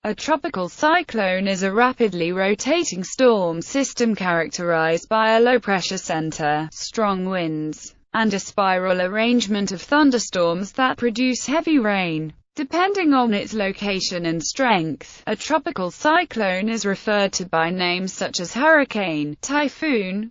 A tropical cyclone is a rapidly rotating storm system characterized by a low-pressure center, strong winds, and a spiral arrangement of thunderstorms that produce heavy rain. Depending on its location and strength, a tropical cyclone is referred to by names such as hurricane, typhoon,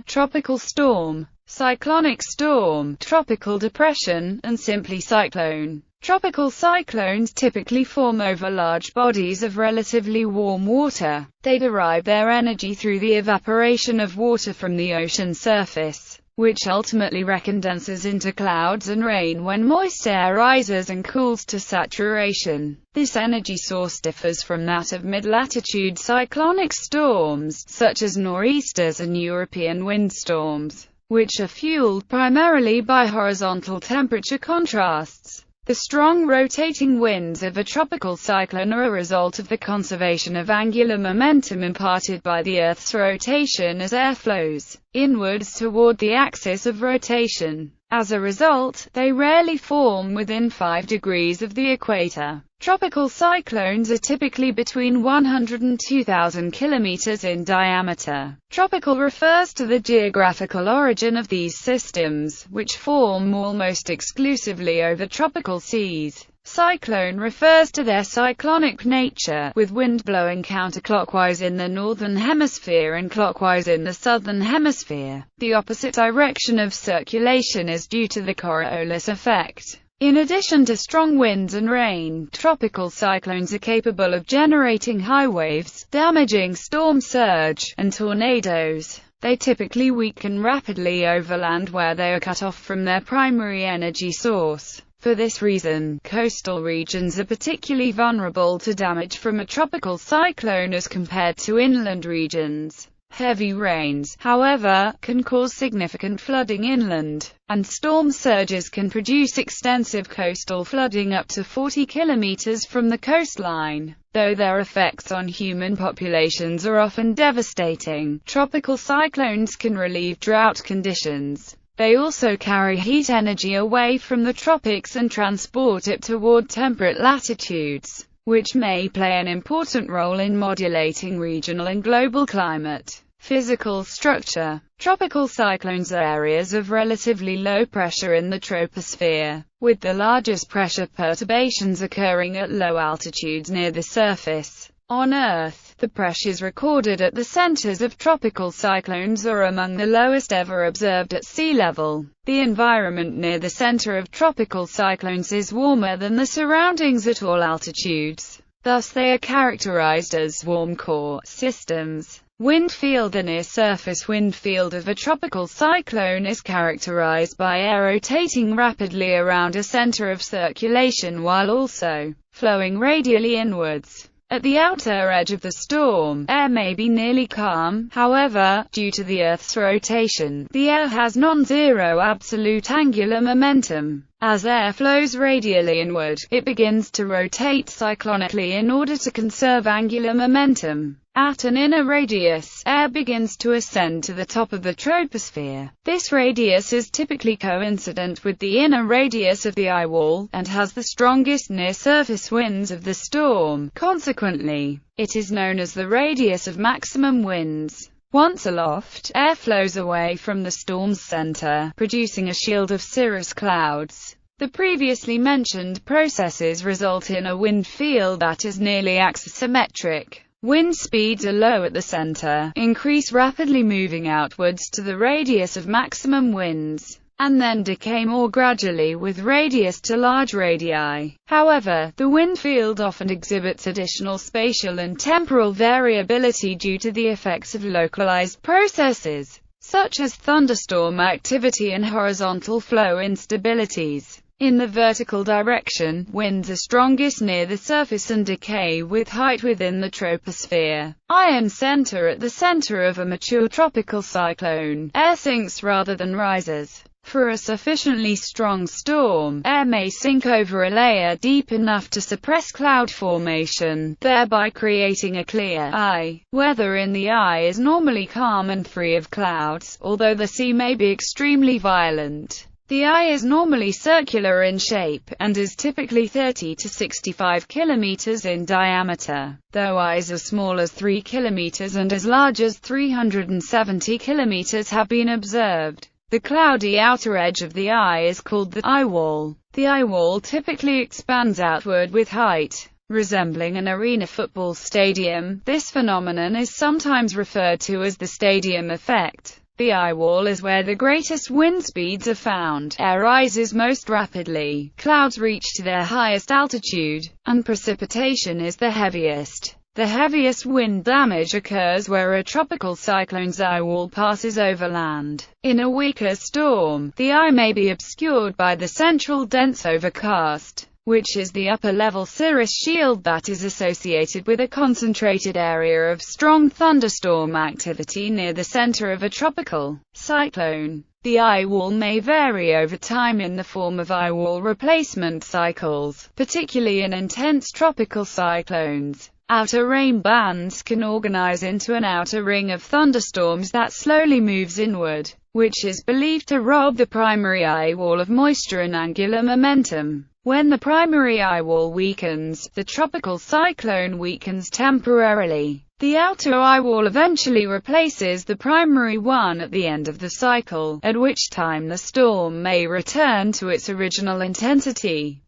tropical storm, cyclonic storm, tropical depression, and simply cyclone. Tropical cyclones typically form over large bodies of relatively warm water. They derive their energy through the evaporation of water from the ocean surface, which ultimately recondenses into clouds and rain when moist air rises and cools to saturation. This energy source differs from that of mid-latitude cyclonic storms, such as nor'easters and European windstorms, which are fueled primarily by horizontal temperature contrasts. The strong rotating winds of a tropical cyclone are a result of the conservation of angular momentum imparted by the Earth's rotation as air flows inwards toward the axis of rotation. As a result, they rarely form within 5 degrees of the equator. Tropical cyclones are typically between 100 and 2,000 kilometers in diameter. Tropical refers to the geographical origin of these systems, which form almost exclusively over tropical seas. Cyclone refers to their cyclonic nature, with wind blowing counterclockwise in the northern hemisphere and clockwise in the southern hemisphere. The opposite direction of circulation is due to the Coriolis effect. In addition to strong winds and rain, tropical cyclones are capable of generating high waves, damaging storm surge, and tornadoes. They typically weaken rapidly over land where they are cut off from their primary energy source. For this reason, coastal regions are particularly vulnerable to damage from a tropical cyclone as compared to inland regions. Heavy rains, however, can cause significant flooding inland, and storm surges can produce extensive coastal flooding up to 40 kilometers from the coastline. Though their effects on human populations are often devastating, tropical cyclones can relieve drought conditions. They also carry heat energy away from the tropics and transport it toward temperate latitudes, which may play an important role in modulating regional and global climate. Physical structure. Tropical cyclones are areas of relatively low pressure in the troposphere, with the largest pressure perturbations occurring at low altitudes near the surface. On Earth, the pressures recorded at the centers of tropical cyclones are among the lowest ever observed at sea level. The environment near the center of tropical cyclones is warmer than the surroundings at all altitudes. Thus they are characterized as warm core systems. Wind field. The near-surface wind field of a tropical cyclone is characterized by air rotating rapidly around a center of circulation while also flowing radially inwards. At the outer edge of the storm, air may be nearly calm. However, due to the Earth's rotation, the air has non-zero absolute angular momentum. As air flows radially inward, it begins to rotate cyclonically in order to conserve angular momentum. At an inner radius, air begins to ascend to the top of the troposphere. This radius is typically coincident with the inner radius of the eyewall, and has the strongest near-surface winds of the storm. Consequently, it is known as the radius of maximum winds. Once aloft, air flows away from the storm's center, producing a shield of cirrus clouds. The previously mentioned processes result in a wind field that is nearly axisymmetric. Wind speeds are low at the center, increase rapidly moving outwards to the radius of maximum winds, and then decay more gradually with radius to large radii. However, the wind field often exhibits additional spatial and temporal variability due to the effects of localized processes, such as thunderstorm activity and horizontal flow instabilities. In the vertical direction, winds are strongest near the surface and decay with height within the troposphere. Iron center. At the center of a mature tropical cyclone, air sinks rather than rises. For a sufficiently strong storm, air may sink over a layer deep enough to suppress cloud formation, thereby creating a clear eye. Weather in the eye is normally calm and free of clouds, although the sea may be extremely violent. The eye is normally circular in shape, and is typically 30 to 65 kilometers in diameter, though eyes as small as 3 kilometers and as large as 370 kilometers have been observed. The cloudy outer edge of the eye is called the eye wall. The eye wall typically expands outward with height, resembling an arena football stadium. This phenomenon is sometimes referred to as the stadium effect. The eye wall is where the greatest wind speeds are found. Air rises most rapidly, clouds reach to their highest altitude, and precipitation is the heaviest. The heaviest wind damage occurs where a tropical cyclone's eye wall passes over land. In a weaker storm, the eye may be obscured by the central dense overcast, which is the upper-level cirrus shield that is associated with a concentrated area of strong thunderstorm activity near the center of a tropical cyclone. The eye wall may vary over time in the form of eyewall replacement cycles, particularly in intense tropical cyclones. Outer rain bands can organize into an outer ring of thunderstorms that slowly moves inward, which is believed to rob the primary eye wall of moisture and angular momentum. When the primary eye wall weakens, the tropical cyclone weakens temporarily. The outer eye wall eventually replaces the primary one at the end of the cycle, at which time the storm may return to its original intensity.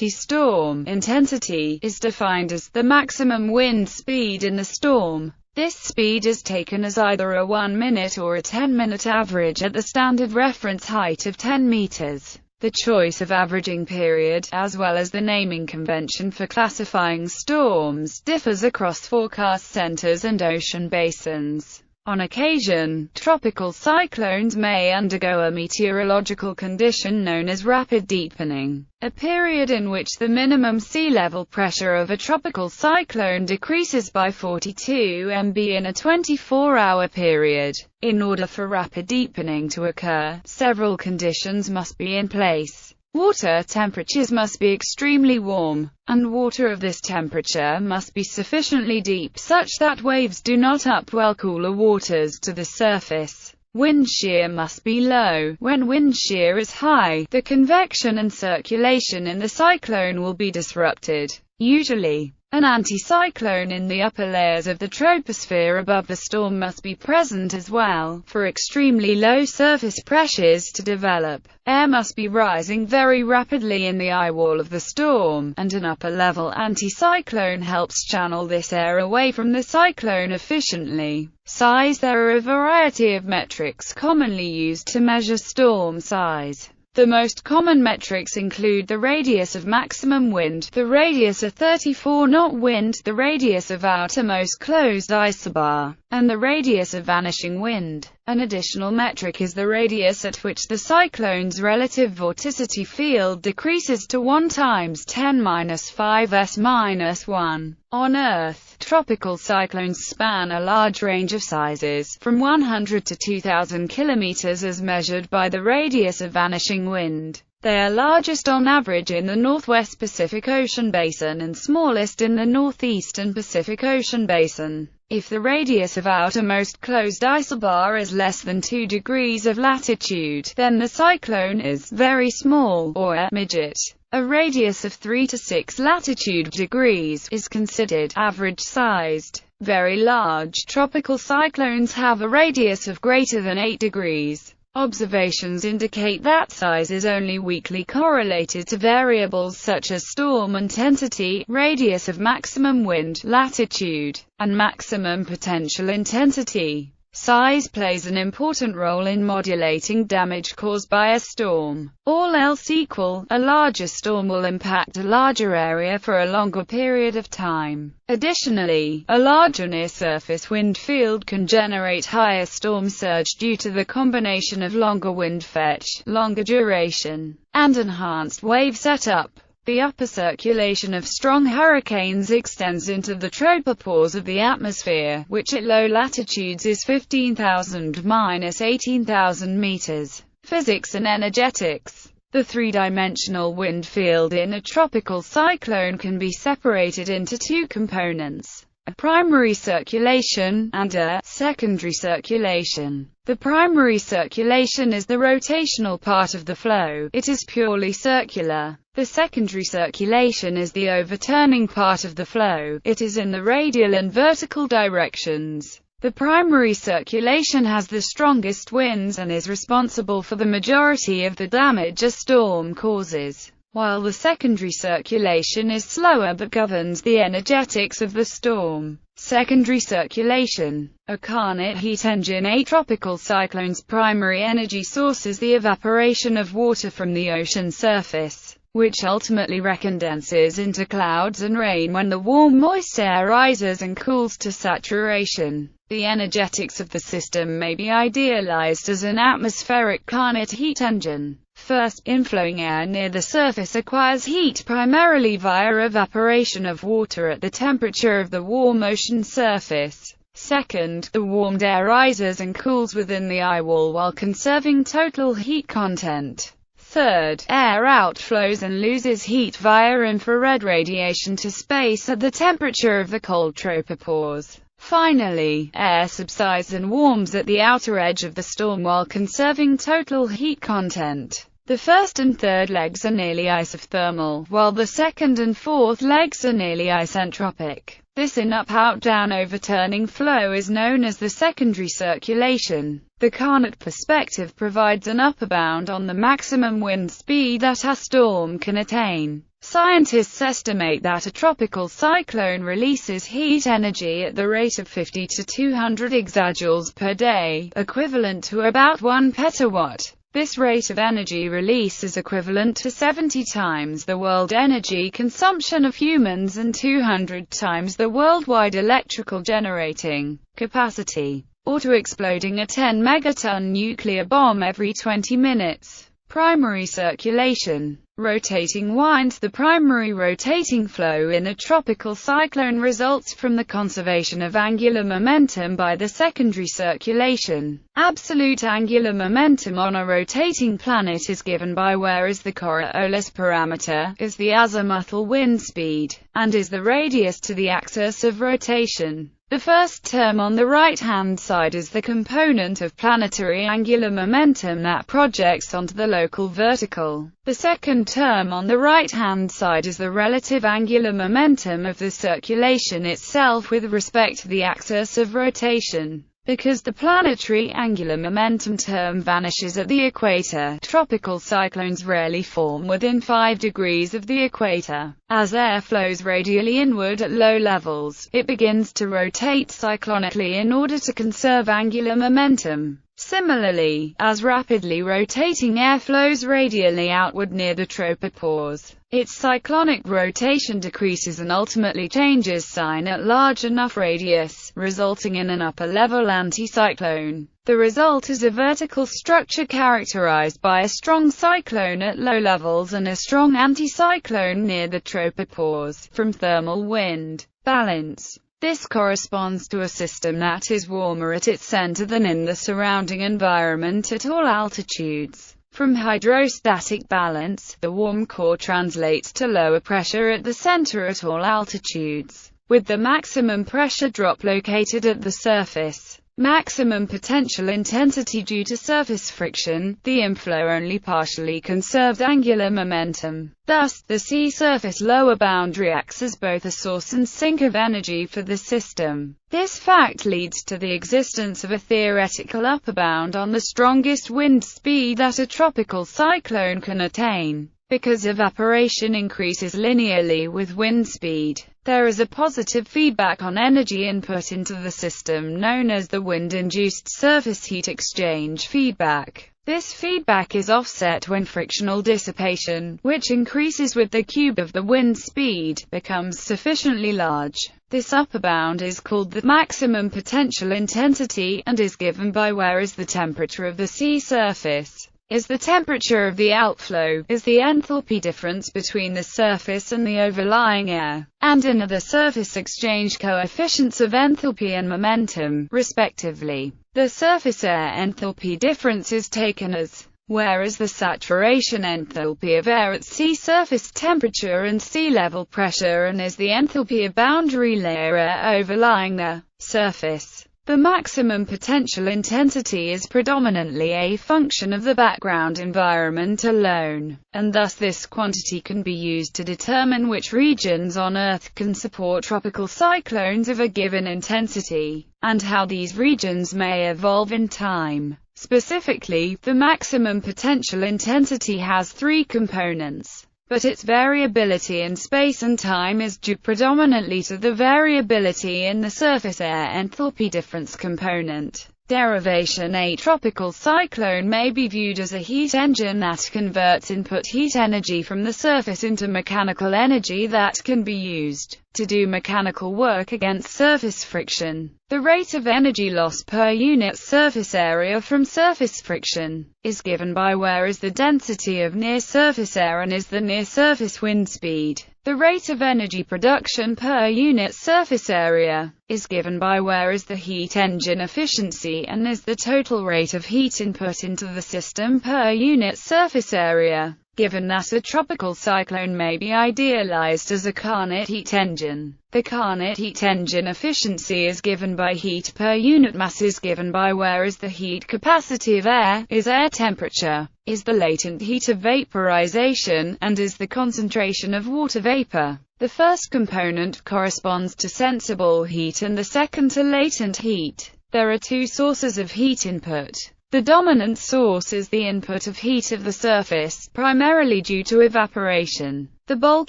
Storm intensity is defined as the maximum wind speed in the storm. This speed is taken as either a 1-minute or a 10-minute average at the standard reference height of 10 meters. The choice of averaging period, as well as the naming convention for classifying storms, differs across forecast centers and ocean basins. On occasion, tropical cyclones may undergo a meteorological condition known as rapid deepening, a period in which the minimum sea level pressure of a tropical cyclone decreases by 42 mb in a 24-hour period. In order for rapid deepening to occur, several conditions must be in place. Water temperatures must be extremely warm, and water of this temperature must be sufficiently deep such that waves do not upwell cooler waters to the surface. Wind shear must be low. When wind shear is high, the convection and circulation in the cyclone will be disrupted. Usually, an anticyclone in the upper layers of the troposphere above the storm must be present as well, for extremely low surface pressures to develop. Air must be rising very rapidly in the eye wall of the storm, and an upper-level anticyclone helps channel this air away from the cyclone efficiently. Size. There are a variety of metrics commonly used to measure storm size. The most common metrics include the radius of maximum wind, the radius of 34-knot wind, the radius of outermost closed isobar, and the radius of vanishing wind. An additional metric is the radius at which the cyclone's relative vorticity field decreases to 1 times 10⁻⁵s-1. On Earth, tropical cyclones span a large range of sizes, from 100 to 2,000 kilometers as measured by the radius of vanishing wind. They are largest on average in the Northwest Pacific Ocean Basin and smallest in the Northeastern Pacific Ocean Basin. If the radius of outermost closed isobar is less than 2 degrees of latitude, then the cyclone is very small, or a midget. A radius of 3 to 6 latitude degrees is considered average-sized. Very large tropical cyclones have a radius of greater than 8 degrees. Observations indicate that size is only weakly correlated to variables such as storm intensity, radius of maximum wind, latitude, and maximum potential intensity. Size plays an important role in modulating damage caused by a storm. All else equal, a larger storm will impact a larger area for a longer period of time. Additionally, a larger near-surface wind field can generate higher storm surge due to the combination of longer wind fetch, longer duration, and enhanced wave setup. The upper circulation of strong hurricanes extends into the tropopause of the atmosphere, which at low latitudes is 15,000–18,000 meters. Physics and energetics. The three-dimensional wind field in a tropical cyclone can be separated into two components: a primary circulation, and a secondary circulation. The primary circulation is the rotational part of the flow. It is purely circular. The secondary circulation is the overturning part of the flow. It is in the radial and vertical directions. The primary circulation has the strongest winds and is responsible for the majority of the damage a storm causes, while the secondary circulation is slower but governs the energetics of the storm. Secondary circulation. A Carnot heat engine. A tropical cyclone's primary energy source is the evaporation of water from the ocean surface, which ultimately recondenses into clouds and rain when the warm moist air rises and cools to saturation. The energetics of the system may be idealized as an atmospheric Carnot heat engine. First, inflowing air near the surface acquires heat primarily via evaporation of water at the temperature of the warm ocean surface. Second, the warmed air rises and cools within the eyewall while conserving total heat content. Third, air outflows and loses heat via infrared radiation to space at the temperature of the cold tropopause. Finally, air subsides and warms at the outer edge of the storm while conserving total heat content. The first and third legs are nearly isothermal, while the second and fourth legs are nearly isentropic. This in-up-out-down overturning flow is known as the secondary circulation. The Carnot perspective provides an upper bound on the maximum wind speed that a storm can attain. Scientists estimate that a tropical cyclone releases heat energy at the rate of 50 to 200 exajoules per day, equivalent to about 1 petawatt. This rate of energy release is equivalent to 70 times the world energy consumption of humans and 200 times the worldwide electrical generating capacity, or to exploding a 10 megaton nuclear bomb every 20 minutes. Primary circulation. Rotating winds. The primary rotating flow in a tropical cyclone results from the conservation of angular momentum by the secondary circulation. Absolute angular momentum on a rotating planet is given by where the Coriolis parameter is the azimuthal wind speed, and is the radius to the axis of rotation. The first term on the right-hand side is the component of planetary angular momentum that projects onto the local vertical. The second term on the right-hand side is the relative angular momentum of the circulation itself with respect to the axis of rotation. Because the planetary angular momentum term vanishes at the equator, tropical cyclones rarely form within 5 degrees of the equator. As air flows radially inward at low levels, it begins to rotate cyclonically in order to conserve angular momentum. Similarly, as rapidly rotating air flows radially outward near the tropopause, its cyclonic rotation decreases and ultimately changes sign at large enough radius, resulting in an upper-level anticyclone. The result is a vertical structure characterized by a strong cyclone at low levels and a strong anticyclone near the tropopause, from thermal wind balance. This corresponds to a system that is warmer at its center than in the surrounding environment at all altitudes. From hydrostatic balance, the warm core translates to lower pressure at the center at all altitudes, with the maximum pressure drop located at the surface. Maximum potential intensity due to surface friction. The inflow only partially conserved angular momentum. Thus, the sea surface lower boundary acts as both a source and sink of energy for the system. This fact leads to the existence of a theoretical upper bound on the strongest wind speed that a tropical cyclone can attain. Because evaporation increases linearly with wind speed, there is a positive feedback on energy input into the system known as the wind-induced surface heat exchange feedback. This feedback is offset when frictional dissipation, which increases with the cube of the wind speed, becomes sufficiently large. This upper bound is called the maximum potential intensity, and is given by where is the temperature of the sea surface, is the temperature of the outflow, is the enthalpy difference between the surface and the overlying air, and in the surface exchange coefficients of enthalpy and momentum, respectively. The surface air enthalpy difference is taken as whereas the saturation enthalpy of air at sea surface temperature and sea level pressure and is the enthalpy of boundary layer air overlying the surface. The maximum potential intensity is predominantly a function of the background environment alone, and thus this quantity can be used to determine which regions on Earth can support tropical cyclones of a given intensity, and how these regions may evolve in time. Specifically, the maximum potential intensity has three components, but its variability in space and time is due predominantly to the variability in the surface air enthalpy difference component. Derivation. A tropical cyclone may be viewed as a heat engine that converts input heat energy from the surface into mechanical energy that can be used to do mechanical work against surface friction. The rate of energy loss per unit surface area from surface friction is given by where is the density of near-surface air and is the near-surface wind speed. The rate of energy production per unit surface area is given by where is the heat engine efficiency and is the total rate of heat input into the system per unit surface area. Given that a tropical cyclone may be idealized as a Carnot heat engine, the Carnot heat engine efficiency is given by heat per unit mass is given by where is the heat capacity of air, is air temperature, is the latent heat of vaporization, and is the concentration of water vapor. The first component corresponds to sensible heat and the second to latent heat. There are two sources of heat input. The dominant source is the input of heat of the surface, primarily due to evaporation. The bulk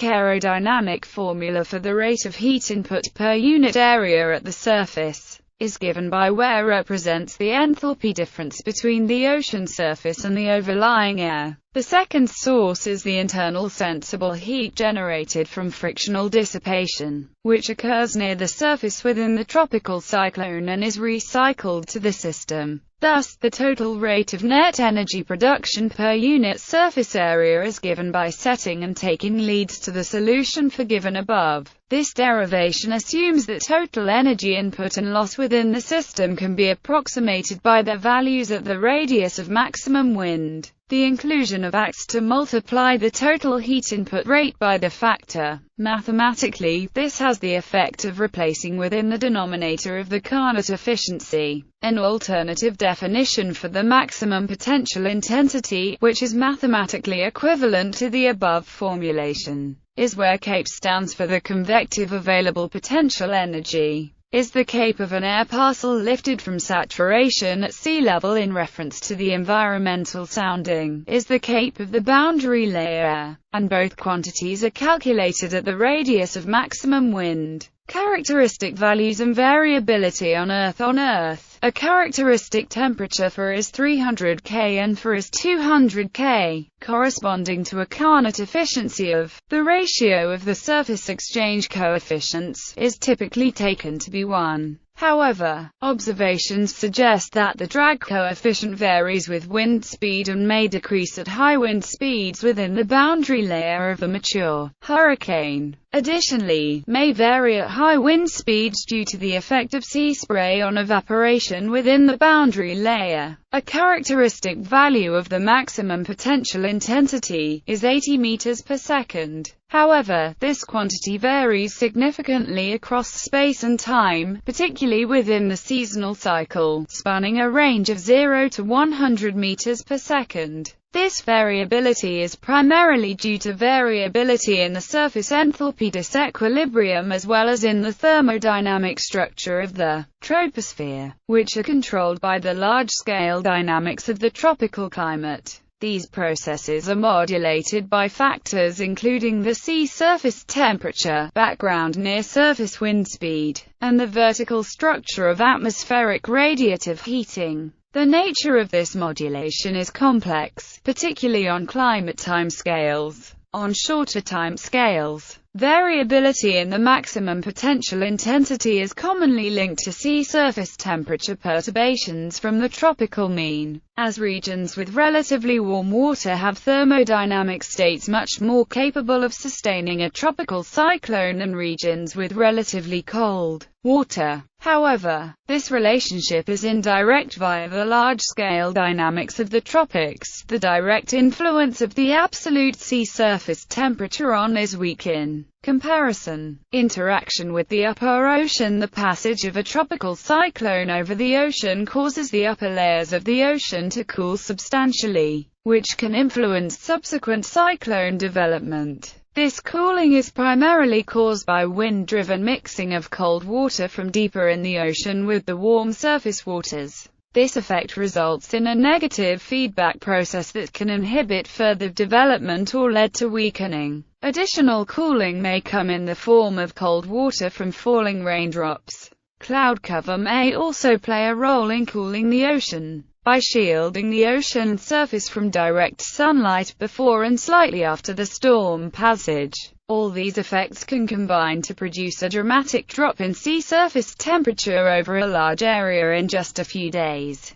aerodynamic formula for the rate of heat input per unit area at the surface is given by where represents the enthalpy difference between the ocean surface and the overlying air. The second source is the internal sensible heat generated from frictional dissipation, which occurs near the surface within the tropical cyclone and is recycled to the system. Thus, the total rate of net energy production per unit surface area is given by setting and taking leads to the solution for given above. This derivation assumes that total energy input and loss within the system can be approximated by their values at the radius of maximum wind. The inclusion of acts to multiply the total heat input rate by the factor. Mathematically, this has the effect of replacing within the denominator of the Carnot efficiency an alternative definition for the maximum potential intensity, which is mathematically equivalent to the above formulation, is where CAPE stands for the convective available potential energy. Is the CAPE of an air parcel lifted from saturation at sea level in reference to the environmental sounding, is the CAPE of the boundary layer, and both quantities are calculated at the radius of maximum wind. Characteristic values and variability on Earth. On Earth, a characteristic temperature for is 300 K and for is 200 K, corresponding to a Carnot efficiency of. The ratio of the surface exchange coefficients is typically taken to be 1. However, observations suggest that the drag coefficient varies with wind speed and may decrease at high wind speeds within the boundary layer of the mature hurricane. Additionally, may vary at high wind speeds due to the effect of sea spray on evaporation within the boundary layer. A characteristic value of the maximum potential intensity is 80 meters per second. However, this quantity varies significantly across space and time, particularly within the seasonal cycle, spanning a range of 0 to 100 meters per second. This variability is primarily due to variability in the surface enthalpy disequilibrium as well as in the thermodynamic structure of the troposphere, which are controlled by the large-scale dynamics of the tropical climate. These processes are modulated by factors including the sea surface temperature, background near-surface wind speed, and the vertical structure of atmospheric radiative heating. The nature of this modulation is complex, particularly on climate timescales. On shorter timescales, Variability in the maximum potential intensity is commonly linked to sea surface temperature perturbations from the tropical mean, as regions with relatively warm water have thermodynamic states much more capable of sustaining a tropical cyclone than regions with relatively cold water. However, this relationship is indirect via the large-scale dynamics of the tropics. The direct influence of the absolute sea surface temperature on is weak in comparison. Interaction with the upper ocean. The passage of a tropical cyclone over the ocean causes the upper layers of the ocean to cool substantially, which can influence subsequent cyclone development. This cooling is primarily caused by wind-driven mixing of cold water from deeper in the ocean with the warm surface waters. This effect results in a negative feedback process that can inhibit further development or lead to weakening. Additional cooling may come in the form of cold water from falling raindrops. Cloud cover may also play a role in cooling the ocean, by shielding the ocean surface from direct sunlight before and slightly after the storm passage. All these effects can combine to produce a dramatic drop in sea surface temperature over a large area in just a few days.